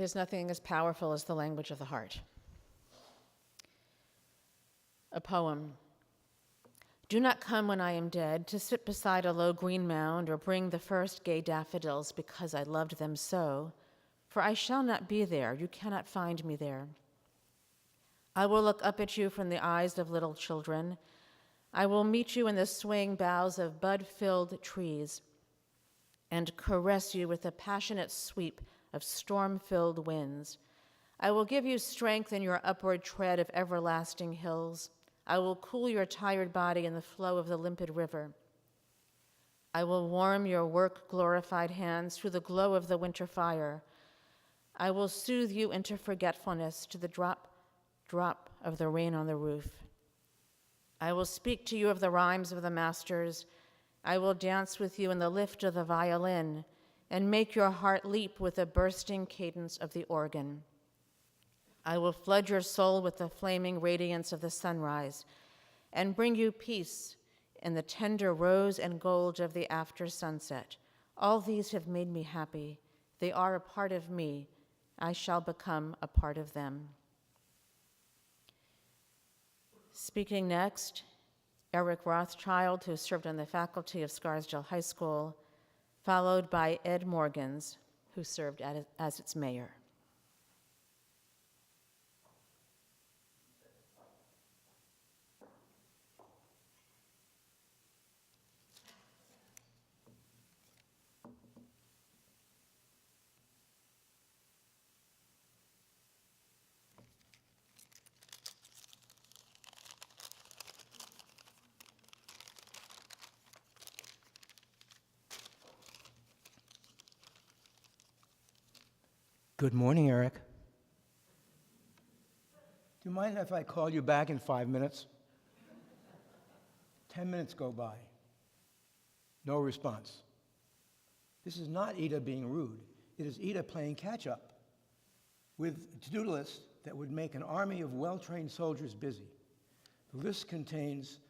There's nothing as powerful as the language of the heart. A poem. Do not come when I am dead to sit beside a low green mound or bring the first gay daffodils because I loved them so, for I shall not be there. You cannot find me there. I will look up at you from the eyes of little children. I will meet you in the swaying boughs of bud-filled trees and caress you with a passionate sweep of storm-filled winds. I will give you strength in your upward tread of everlasting hills. I will cool your tired body in the flow of the limpid river. I will warm your work-glorified hands through the glow of the winter fire. I will soothe you into forgetfulness to the drop of the rain on the roof. I will speak to you of the rhymes of the masters. I will dance with you in the lift of the violin and make your heart leap with the bursting cadence of the organ. I will flood your soul with the flaming radiance of the sunrise and bring you peace in the tender rose and gold of the after sunset. All these have made me happy. They are a part of me. I shall become a part of them. Speaking next, Eric Rothschild, who served on the faculty of Scarsdale High School, followed by Ed Morgans, who served as its mayor. Good morning, Eric. Do you mind if I call you back in 5 minutes? 10 minutes go by. No response. This is not Ida being rude. It is Ida playing catch-up with a to-do list that would make an army of well-trained soldiers busy. The list contains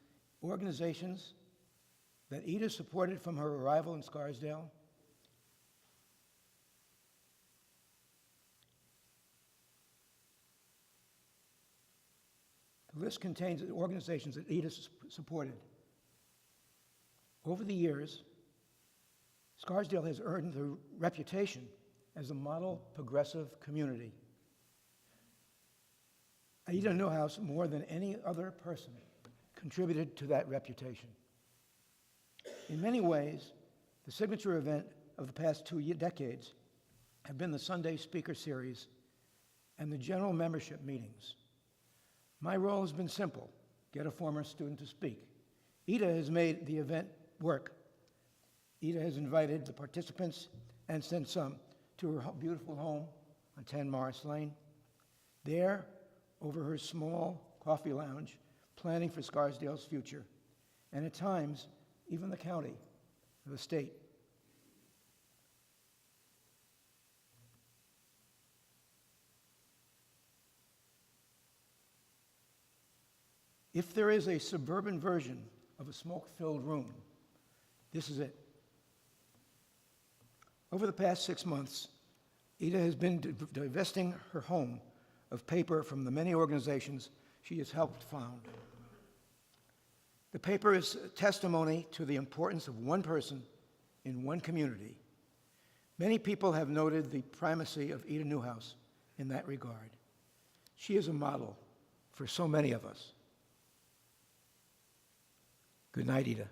organizations that Ida supported from her arrival in Scarsdale, The list contains organizations that Ida supported. Over the years, Scarsdale has earned the reputation as a model progressive community. Ida Newhouse, more than any other person, contributed to that reputation. In many ways, the signature event of the past 2 decades have been the Sunday Speaker Series and the general membership meetings. My role has been simple: get a former student to speak. Ida has made the event work. Ida has invited the participants and sent some to her beautiful home on 10 Morris Lane. There, over her small coffee lounge, planning for Scarsdale's future, and at times, even the county, the state. If there is a suburban version of a smoke-filled room, this is it. Over the past 6 months, Ida has been divesting her home of paper from the many organizations she has helped found. The paper is testimony to the importance of one person in one community. Many people have noted the primacy of Ida Newhouse in that regard. She is a model for so many of us. Good night, Ida.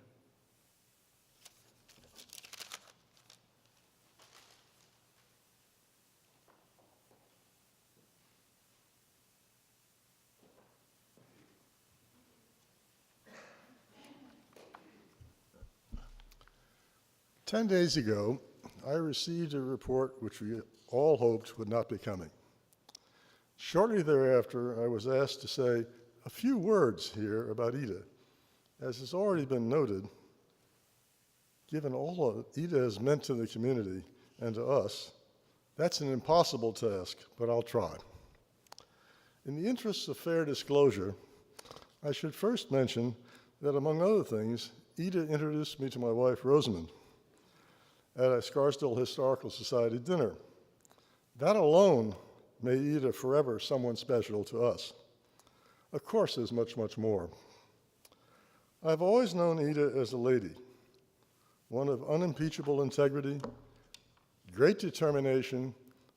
Ten days ago, I received a report which we all hoped would not be coming. Shortly thereafter, I was asked to say a few words here about Ida. As has already been noted, given all that Ida has meant to the community and to us, that's an impossible task, but I'll try. In the interests of fair disclosure, I should first mention that, among other things, Ida introduced me to my wife, Rosamond, at a Scarsdale Historical Society dinner. That alone made Ida forever someone special to us. Of course, there's much, much more. I've always known Ida as a lady, one of unimpeachable integrity, great determination,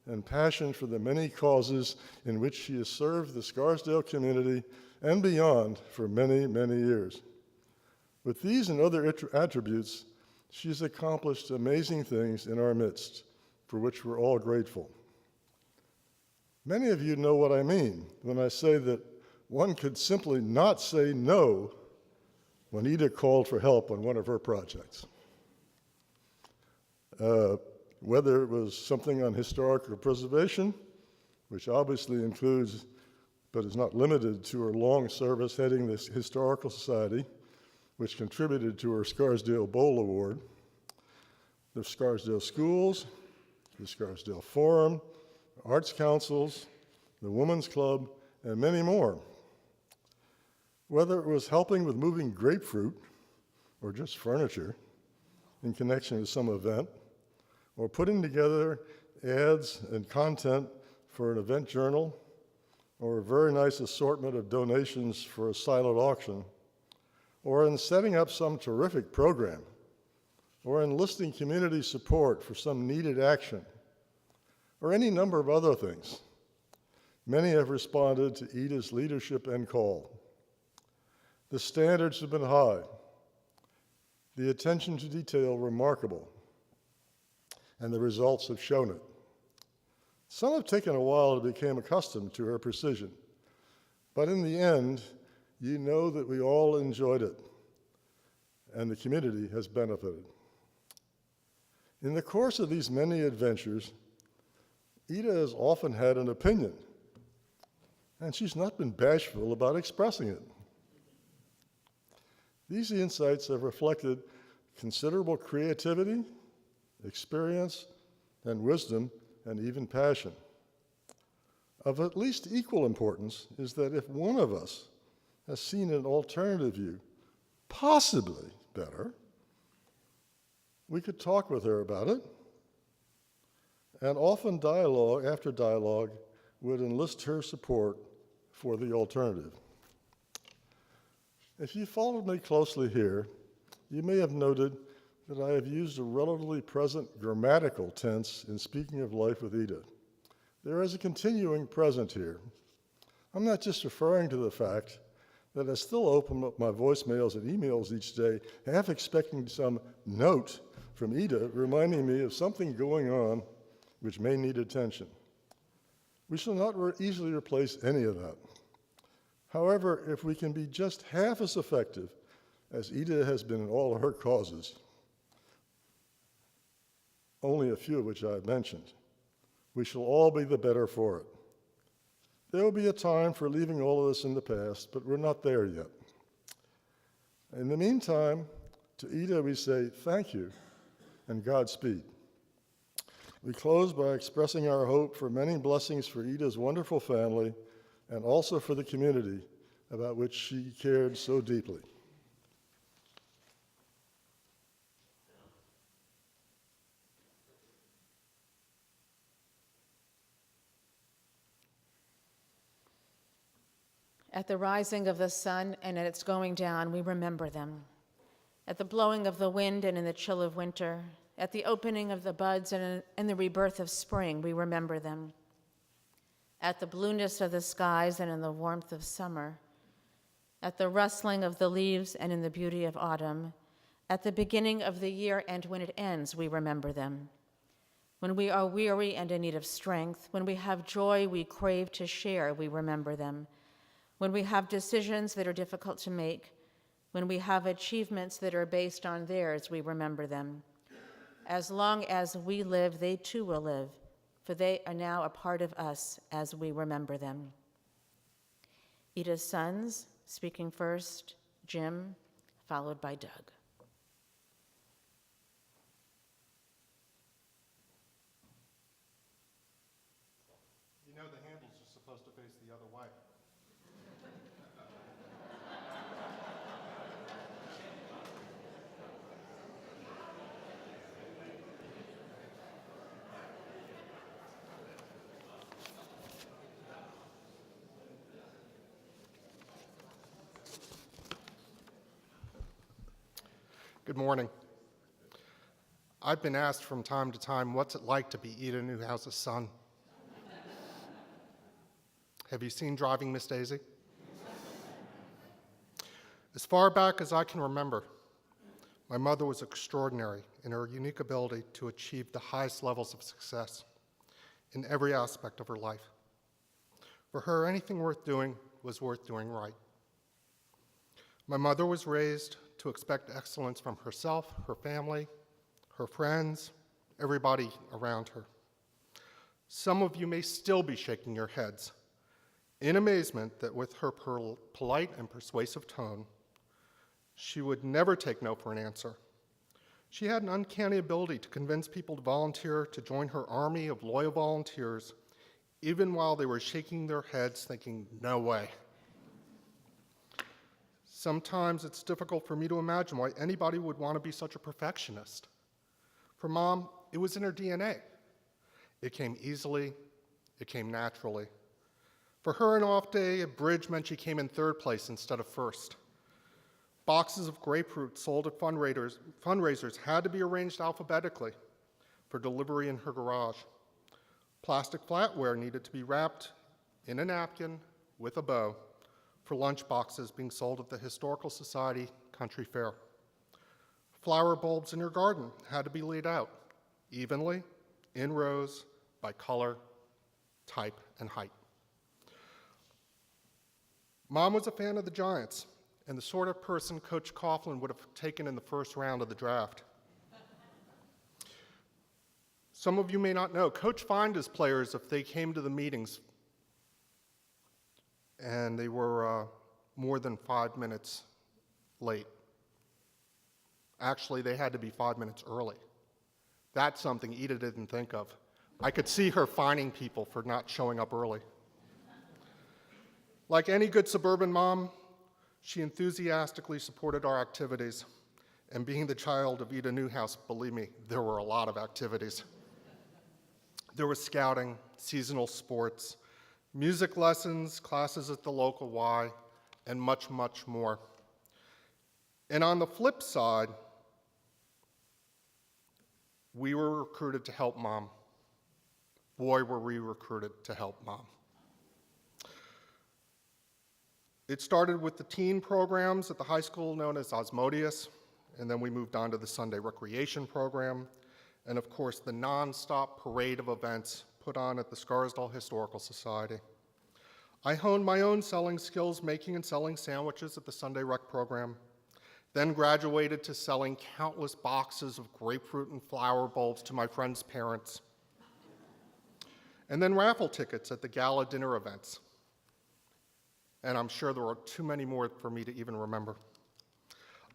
and passion for the many causes in which she has served the Scarsdale community and beyond for many, many years. With these and other attributes, she's accomplished amazing things in our midst, for which we're all grateful. Many of you know what I mean when I say that one could simply not say no when Ida called for help on one of her projects. Whether it was something on historical preservation, which obviously includes, but is not limited to, her long service heading this Historical Society, which contributed to her Scarsdale Bowl Award, the Scarsdale Schools, the Scarsdale Forum, Arts Councils, the Women's Club, and many more. Whether it was helping with moving grapefruit or just furniture in connection with some event, or putting together ads and content for an event journal, or a very nice assortment of donations for a silent auction, or in setting up some terrific program, or enlisting community support for some needed action, or any number of other things. Many have responded to Ida's leadership and call. The standards have been high, the attention to detail remarkable, and the results have shown it. Some have taken a while to become accustomed to her precision, but in the end, you know that we all enjoyed it, and the community has benefited. In the course of these many adventures, Ida has often had an opinion, and she's not been bashful about expressing it. These insights have reflected considerable creativity, experience, and wisdom, and even passion. Of at least equal importance is that if one of us has seen an alternative view, possibly better, we could talk with her about it, and often dialogue after dialogue would enlist her support for the alternative. If you followed me closely here, you may have noted that I have used a relatively present grammatical tense in speaking of life with Ida. There is a continuing present here. I'm not just referring to the fact that I still open up my voicemails and emails each day, half expecting some note from Ida reminding me of something going on which may need attention. We shall not easily replace any of that. However, if we can be just half as effective as Ida has been in all of her causes, only a few of which I've mentioned, we shall all be the better for it. There will be a time for leaving all of this in the past, but we're not there yet. In the meantime, to Ida we say thank you and Godspeed. We close by expressing our hope for many blessings for Ida's wonderful family and also for the community about which she cared so deeply. At the rising of the sun and at its going down, we remember them. At the blowing of the wind and in the chill of winter, at the opening of the buds and in the rebirth of spring, we remember them. At the blueness of the skies and in the warmth of summer, at the rustling of the leaves and in the beauty of autumn, at the beginning of the year and when it ends, we remember them. When we are weary and in need of strength, when we have joy we crave to share, we remember them. When we have decisions that are difficult to make, when we have achievements that are based on theirs, we remember them. As long as we live, they too will live, for they are now a part of us as we remember them. Ida's sons, speaking first, Jim, followed by Doug. You know the handles are supposed to face the other way. Good morning. I've been asked from time to time, what's it like to be Ida Newhouse's son? Have you seen Driving Miss Daisy? As far back as I can remember, my mother was extraordinary in her unique ability to achieve the highest levels of success in every aspect of her life. For her, anything worth doing was worth doing right. My mother was raised to expect excellence from herself, her family, her friends, everybody around her. Some of you may still be shaking your heads in amazement that with her polite and persuasive tone, she would never take no for an answer. She had an uncanny ability to convince people to volunteer to join her army of loyal volunteers, even while they were shaking their heads thinking, no way. Sometimes it's difficult for me to imagine why anybody would want to be such a perfectionist. For Mom, it was in her DNA. It came easily, it came naturally. For her, an off day at bridge meant she came in third place instead of first. Boxes of grapefruit sold at fundraisers had to be arranged alphabetically for delivery in her garage. Plastic flatware needed to be wrapped in a napkin with a bow for lunch boxes being sold at the Historical Society Country Fair. Flower bulbs in her garden had to be laid out evenly, in rows, by color, type, and height. Mom was a fan of the Giants and the sort of person Coach Coughlin would have taken in the first round of the draft. Some of you may not know, Coach fined his players if they came to the meetings and they were more than 5 minutes late. Actually, they had to be 5 minutes early. That's something Ida didn't think of. I could see her fining people for not showing up early. Like any good suburban mom, she enthusiastically supported our activities. And being the child of Ida Newhouse, believe me, there were a lot of activities. There was scouting, seasonal sports, music lessons, classes at the local Y, and much, much more. And on the flip side, we were recruited to help Mom. Boy, were we recruited to help Mom. It started with the teen programs at the high school known as Osmodeus, and then we moved on to the Sunday recreation program, and of course the nonstop parade of events put on at the Scarsdale Historical Society. I honed my own selling skills making and selling sandwiches at the Sunday rec program, then graduated to selling countless boxes of grapefruit and flower bulbs to my friends' parents, and then raffle tickets at the gala dinner events. And I'm sure there are too many more for me to even remember.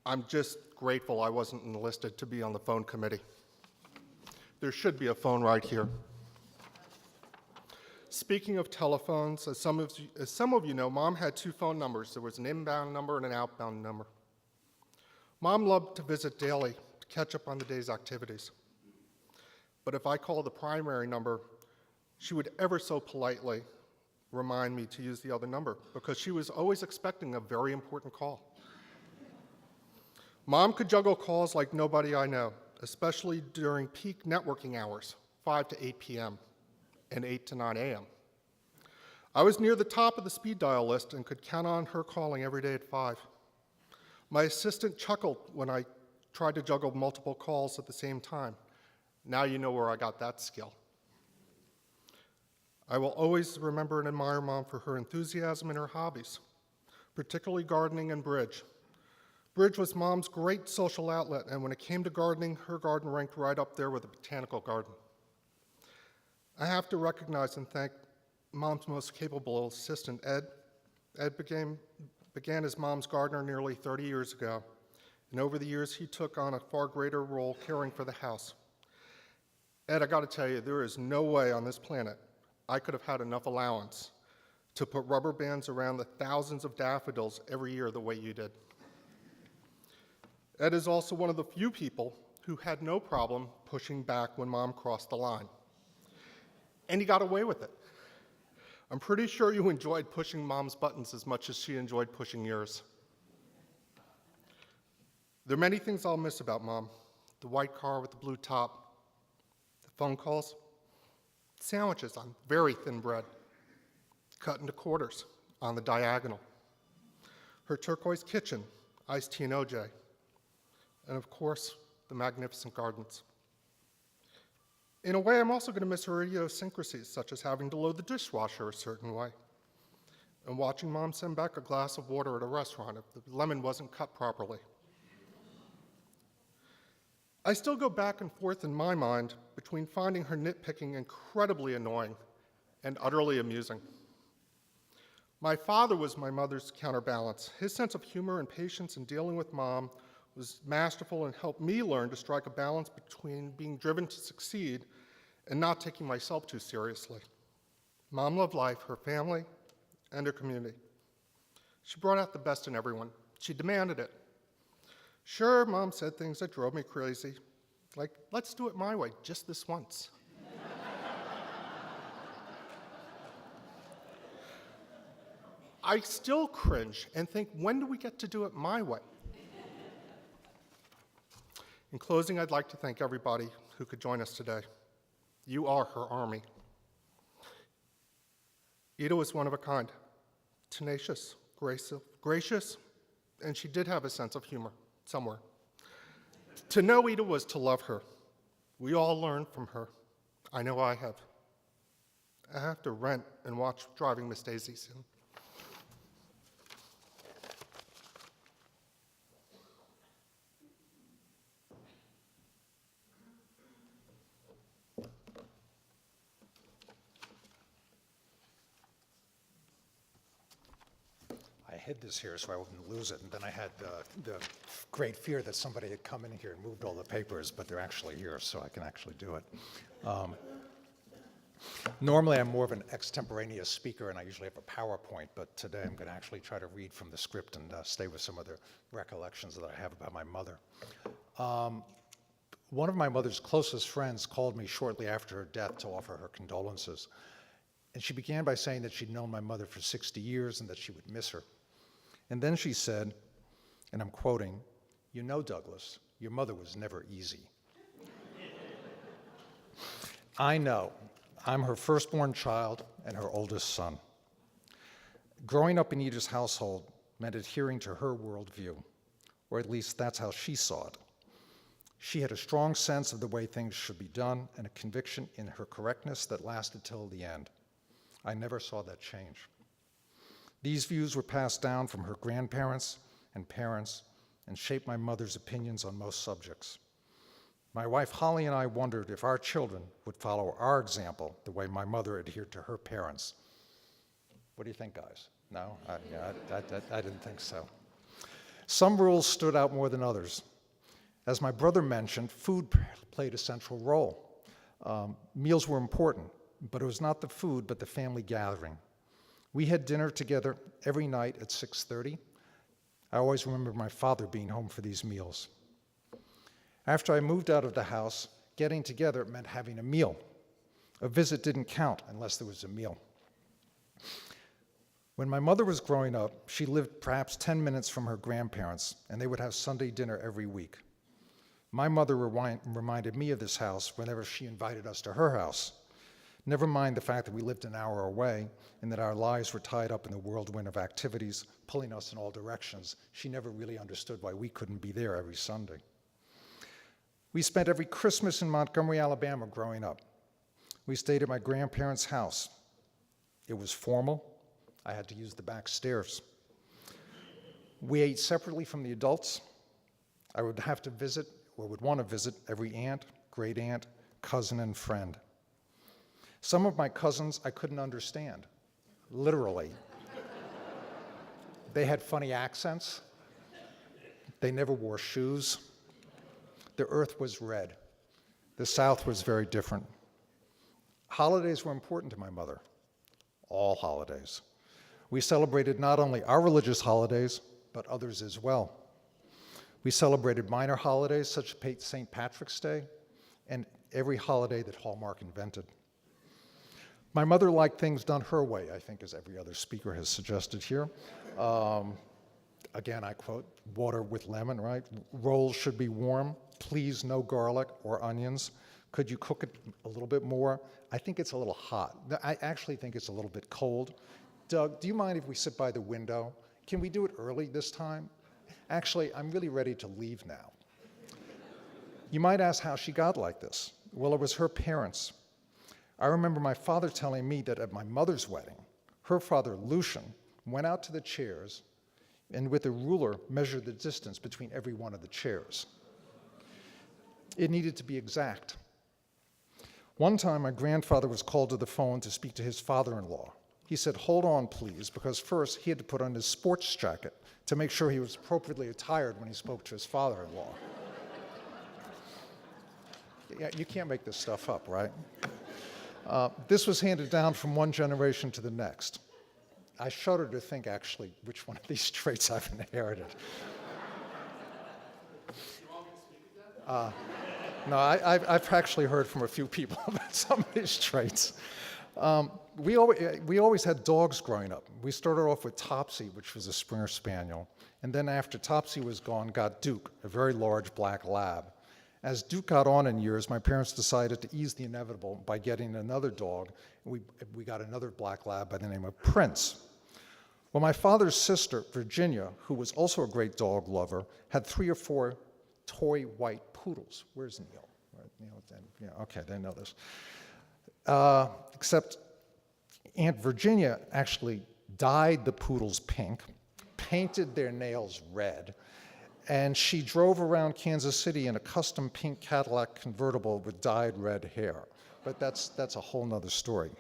I'm just grateful I wasn't enlisted to be on the phone committee. There should be a phone right here. Speaking of telephones, as some of you know, Mom had 2 phone numbers. There was an inbound number and an outbound number. Mom loved to visit daily to catch up on the day's activities. But if I called the primary number, she would ever so politely remind me to use the other number because she was always expecting a very important call. Mom could juggle calls like nobody I know, especially during peak networking hours, 5 to 8 p.m. and 8 to 9 a.m. I was near the top of the speed dial list and could count on her calling every day at 5. My assistant chuckled when I tried to juggle multiple calls at the same time. Now you know where I got that skill. I will always remember and admire Mom for her enthusiasm and her hobbies, particularly gardening and bridge. Bridge was Mom's great social outlet, and when it came to gardening, her garden ranked right up there with a botanical garden. I have to recognize and thank Mom's most capable assistant, Ed. Ed began as Mom's gardener nearly 30 years ago, and over the years he took on a far greater role caring for the house. Ed, I gotta tell you, there is no way on this planet I could have had enough allowance to put rubber bands around the thousands of daffodils every year the way you did. Ed is also one of the few people who had no problem pushing back when Mom crossed the line. And he got away with it. I'm pretty sure you enjoyed pushing Mom's buttons as much as she enjoyed pushing yours. There are many things I'll miss about Mom. The white car with the blue top, the phone calls, sandwiches on very thin bread, cut into quarters on the diagonal, her turquoise kitchen, iced tea and OJ, and of course, the magnificent gardens. In a way, I'm also going to miss her idiosyncrasies, such as having to load the dishwasher a certain way, and watching Mom send back a glass of water at a restaurant if the lemon wasn't cut properly. I still go back and forth in my mind between finding her nitpicking incredibly annoying and utterly amusing. My father was my mother's counterbalance. His sense of humor and patience in dealing with Mom was masterful and helped me learn to strike a balance between being driven to succeed and not taking myself too seriously. Mom loved life, her family, and her community. She brought out the best in everyone. She demanded it. Sure, Mom said things that drove me crazy, like, let's do it my way, just this once. I still cringe and think, when do we get to do it my way? In closing, I'd like to thank everybody who could join us today. You are her army. Ida was one of a kind, tenacious, gracious, and she did have a sense of humor somewhere. To know Ida was to love her. We all learned from her. I know I have. I have to rent and watch Driving Miss Daisy soon. I hid this here so I wouldn't lose it, and then I had the great fear that somebody had come in here and moved all the papers, but they're actually here, so I can actually do it. Normally, I'm more of an extemporaneous speaker, and I usually have a PowerPoint, but today I'm going to actually try to read from the script and stay with some of the recollections that I have about my mother. One of my mother's closest friends called me shortly after her death to offer her condolences, and she began by saying that she'd known my mother for 60 years and that she would miss her. And then she said, and I'm quoting, "You know, Douglas, your mother was never easy." I know. I'm her firstborn child and her oldest son. Growing up in Ida's household meant adhering to her worldview, or at least that's how she saw it. She had a strong sense of the way things should be done and a conviction in her correctness that lasted till the end. I never saw that change. These views were passed down from her grandparents and parents and shaped my mother's opinions on most subjects. My wife Holly and I wondered if our children would follow our example the way my mother adhered to her parents. What do you think, guys? No? I didn't think so. Some rules stood out more than others. As my brother mentioned, food played a central role. Meals were important, but it was not the food, but the family gathering. We had dinner together every night at 6:30. I always remember my father being home for these meals. After I moved out of the house, getting together meant having a meal. A visit didn't count unless there was a meal. When my mother was growing up, she lived perhaps 10 minutes from her grandparents, and they would have Sunday dinner every week. My mother reminded me of this house whenever she invited us to her house. Never mind the fact that we lived an hour away and that our lives were tied up in the whirlwind of activities, pulling us in all directions. She never really understood why we couldn't be there every Sunday. We spent every Christmas in Montgomery, Alabama growing up. We stayed at my grandparents' house. It was formal. I had to use the back stairs. We ate separately from the adults. I would have to visit, or would want to visit, every aunt, great aunt, cousin, and friend. Some of my cousins I couldn't understand, literally. They had funny accents. They never wore shoes. The earth was red. The South was very different. Holidays were important to my mother, all holidays. We celebrated not only our religious holidays, but others as well. We celebrated minor holidays such as St. Patrick's Day and every holiday that Hallmark invented. My mother liked things done her way, I think, as every other speaker has suggested here. again, I quote, water with lemon, right? Rolls should be warm. Please, no garlic or onions. Could you cook it a little bit more? I think it's a little hot. I actually think it's a little bit cold. Doug, do you mind if we sit by the window? Can we do it early this time? Actually, I'm really ready to leave now. You might ask how she got like this. Well, it was her parents. I remember my father telling me that at my mother's wedding, her father, Lucian, went out to the chairs and with a ruler measured the distance between every one of the chairs. It needed to be exact. One time, my grandfather was called to the phone to speak to his father-in-law. He said, "Hold on, please," because first he had to put on his sports jacket to make sure he was appropriately attired when he spoke to his father-in-law. Yeah, you can't make this stuff up, right? This was handed down from one generation to the next. I shudder to think, actually, which one of these traits I've inherited. No, I've actually heard from a few people about some of these traits. We always had dogs growing up. We started off with Topsy, which was a Springer Spaniel, and then after Topsy was gone, got Duke, a very large black lab. As Duke got on in years, my parents decided to ease the inevitable by getting another dog. We got another black lab by the name of Prince. Well, my father's sister, Virginia, who was also a great dog lover, had 3 or 4 toy white poodles. Where's Neil? Right, Neil, yeah, okay, they know this. Except Aunt Virginia actually dyed the poodles pink, painted their nails red, and she drove around Kansas City in a custom pink Cadillac convertible with dyed red hair. But that's a whole nother story.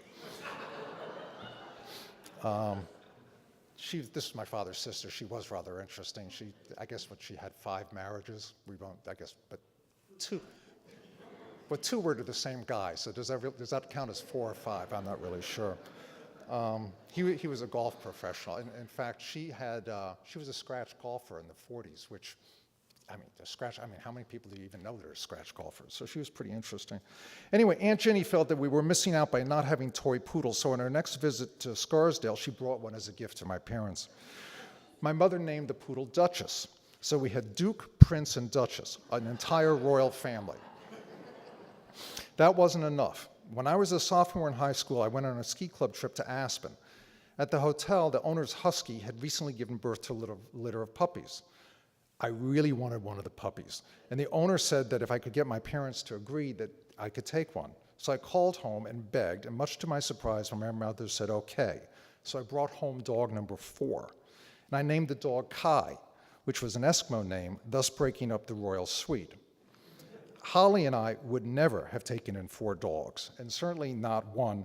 This is my father's sister. She was rather interesting. I guess she had 5 marriages. We won't, I guess, but 2. But 2 were to the same guy, so does that count as 4 or 5? I'm not really sure. He was a golf professional. In fact, she was a scratch golfer in the 40s, which, how many people do you even know that are scratch golfers? So she was pretty interesting. Anyway, Aunt Jenny felt that we were missing out by not having toy poodles, so on our next visit to Scarsdale, she brought one as a gift to my parents. My mother named the poodle Duchess, so we had Duke, Prince, and Duchess, an entire royal family. That wasn't enough. When I was a sophomore in high school, I went on a ski club trip to Aspen. At the hotel, the owner's husky had recently given birth to a litter of puppies. I really wanted one of the puppies, and the owner said that if I could get my parents to agree that I could take one. So I called home and begged, and much to my surprise, my mother said okay. So I brought home dog number 4, and I named the dog Kai, which was an Eskimo name, thus breaking up the royal suite. Holly and I would never have taken in 4 dogs, and certainly not one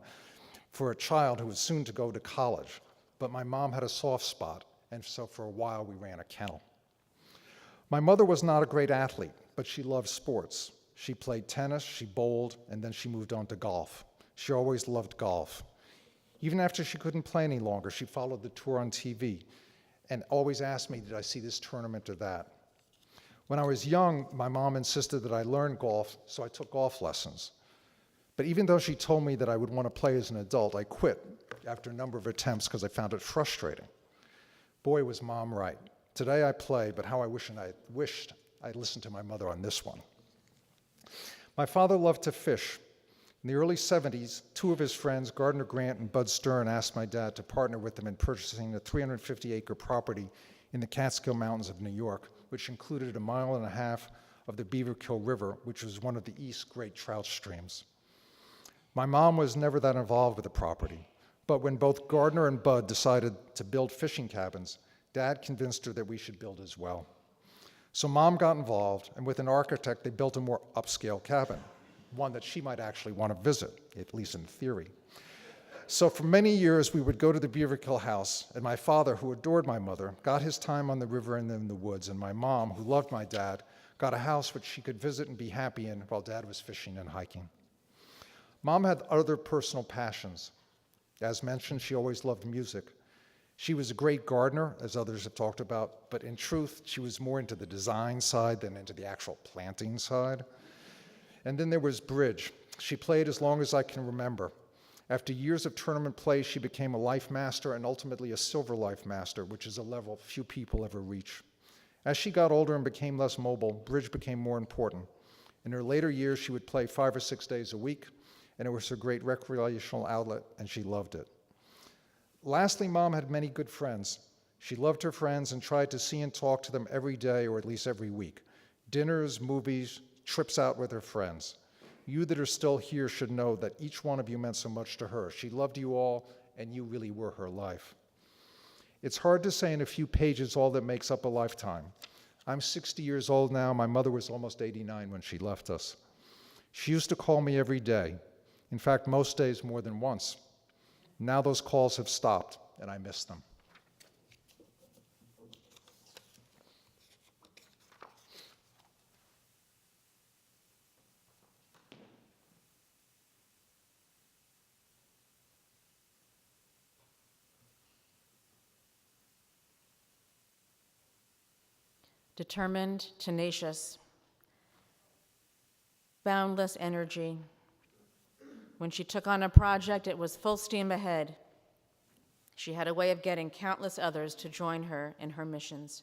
for a child who was soon to go to college. But my mom had a soft spot, and so for a while we ran a kennel. My mother was not a great athlete, but she loved sports. She played tennis, she bowled, and then she moved on to golf. She always loved golf. Even after she couldn't play any longer, she followed the tour on TV and always asked me, did I see this tournament or that? When I was young, my mom insisted that I learn golf, so I took golf lessons. But even though she told me that I would want to play as an adult, I quit after a number of attempts because I found it frustrating. Boy, was Mom right. Today I play, but how I wished I'd listened to my mother on this one. My father loved to fish. In the early 70s, 2 of his friends, Gardner Grant and Bud Stern, asked my dad to partner with them in purchasing a 350-acre property in the Catskill Mountains of New York, which included 1.5 miles of the Beaverkill River, which was one of the East's great trout streams. My mom was never that involved with the property, but when both Gardner and Bud decided to build fishing cabins, Dad convinced her that we should build as well. So Mom got involved, and with an architect, they built a more upscale cabin, one that she might actually want to visit, at least in theory. So for many years, we would go to the Beaverkill house, and my father, who adored my mother, got his time on the river and in the woods, and my mom, who loved my dad, got a house which she could visit and be happy in while Dad was fishing and hiking. Mom had other personal passions. As mentioned, she always loved music. She was a great gardener, as others have talked about, but in truth, she was more into the design side than into the actual planting side. And then there was bridge. She played as long as I can remember. After years of tournament play, she became a life master and ultimately a silver life master, which is a level few people ever reach. As she got older and became less mobile, bridge became more important. In her later years, she would play 5 or 6 days a week, and it was her great recreational outlet, and she loved it. Lastly, Mom had many good friends. She loved her friends and tried to see and talk to them every day or at least every week. Dinners, movies, trips out with her friends. You that are still here should know that each one of you meant so much to her. She loved you all, and you really were her life. It's hard to say in a few pages all that makes up a lifetime. I'm 60 years old now. My mother was almost 89 when she left us. She used to call me every day. In fact, most days more than once. Now those calls have stopped, and I miss them. Determined, tenacious, boundless energy. When she took on a project, it was full steam ahead. She had a way of getting countless others to join her in her missions.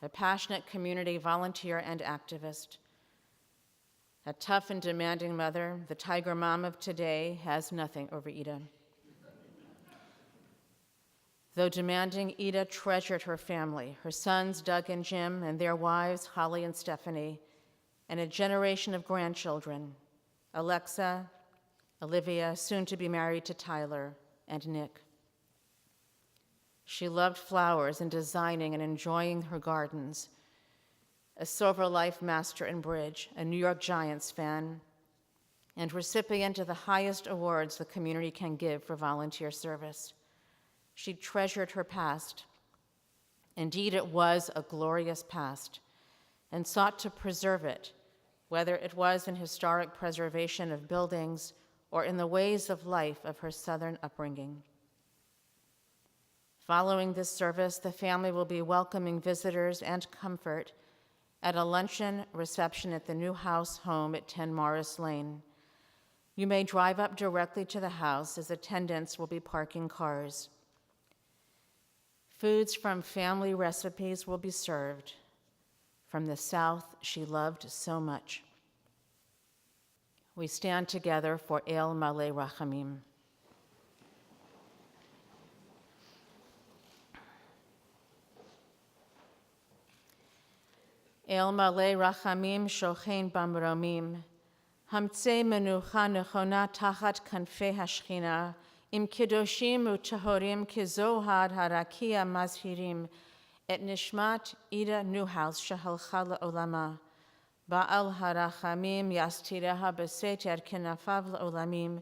A passionate community volunteer and activist. A tough and demanding mother, the tiger mom of today has nothing over Ida. Though demanding, Ida treasured her family, her sons Doug and Jim, and their wives Holly and Stephanie, and a generation of grandchildren, Alexa, Olivia, soon to be married to Tyler, and Nick. She loved flowers and designing and enjoying her gardens. A Silver Life Master in Bridge, a New York Giants fan, and recipient of the highest awards the community can give for volunteer service. She treasured her past. Indeed, it was a glorious past, and sought to preserve it, whether it was in historic preservation of buildings or in the ways of life of her Southern upbringing. Following this service, the family will be welcoming visitors and comfort at a luncheon reception at the Newhouse home at 10 Morris Lane. You may drive up directly to the house as attendants will be parking cars. Foods from family recipes will be served from the South she loved so much. We stand together for El Maleh Rachamim. El Maleh Rachamim shochen bamromim, hamtzei menucha nechona tachat kanfei hashchina, im kedoshim utahorim kizohad harakia mazhirim, et nishmat Ida Newhouse shehalcha le'olama. Ba'al harachamim yastireha beseter kenafav le'olamim,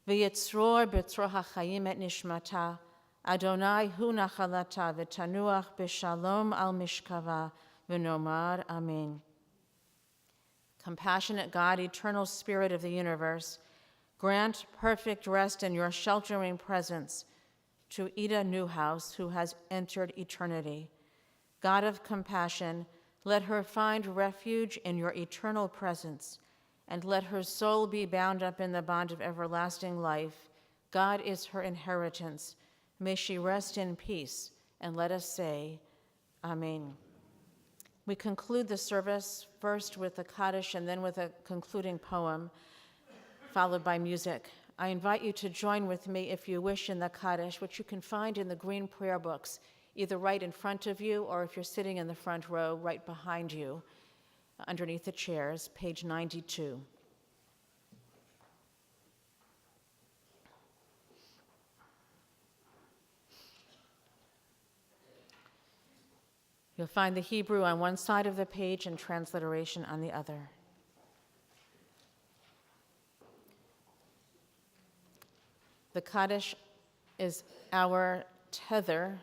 v'yitzror b'tzror hachayim et nishmata, Adonai hu nachalata v'tanuach b'shalom al mishkava, v'nomar amen. Compassionate God, eternal Spirit of the universe, grant perfect rest in your sheltering presence to Ida Newhouse, who has entered eternity. God of compassion, let her find refuge in your eternal presence, and let her soul be bound up in the bond of everlasting life. God is her inheritance. May she rest in peace, and let us say, Amen. We conclude the service first with a Kaddish and then with a concluding poem, followed by music. I invite you to join with me, if you wish, in the Kaddish, which you can find in the green prayer books, either right in front of you or if you're sitting in the front row, right behind you, underneath the chairs, page 92. You'll find the Hebrew on one side of the page and transliteration on the other. The Kaddish is our tether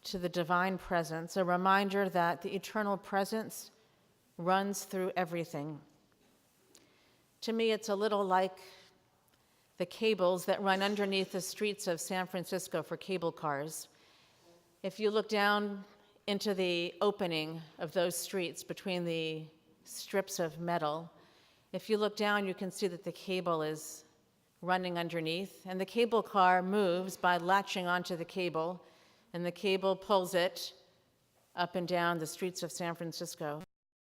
to the divine presence, a reminder that the eternal presence runs through everything. To me, it's a little like the cables that run underneath the streets of San Francisco for cable cars. If you look down into the opening of those streets between the strips of metal, if you look down, you can see that the cable is running underneath, and the cable car moves by latching onto the cable, and the cable pulls it up and down the streets of San Francisco.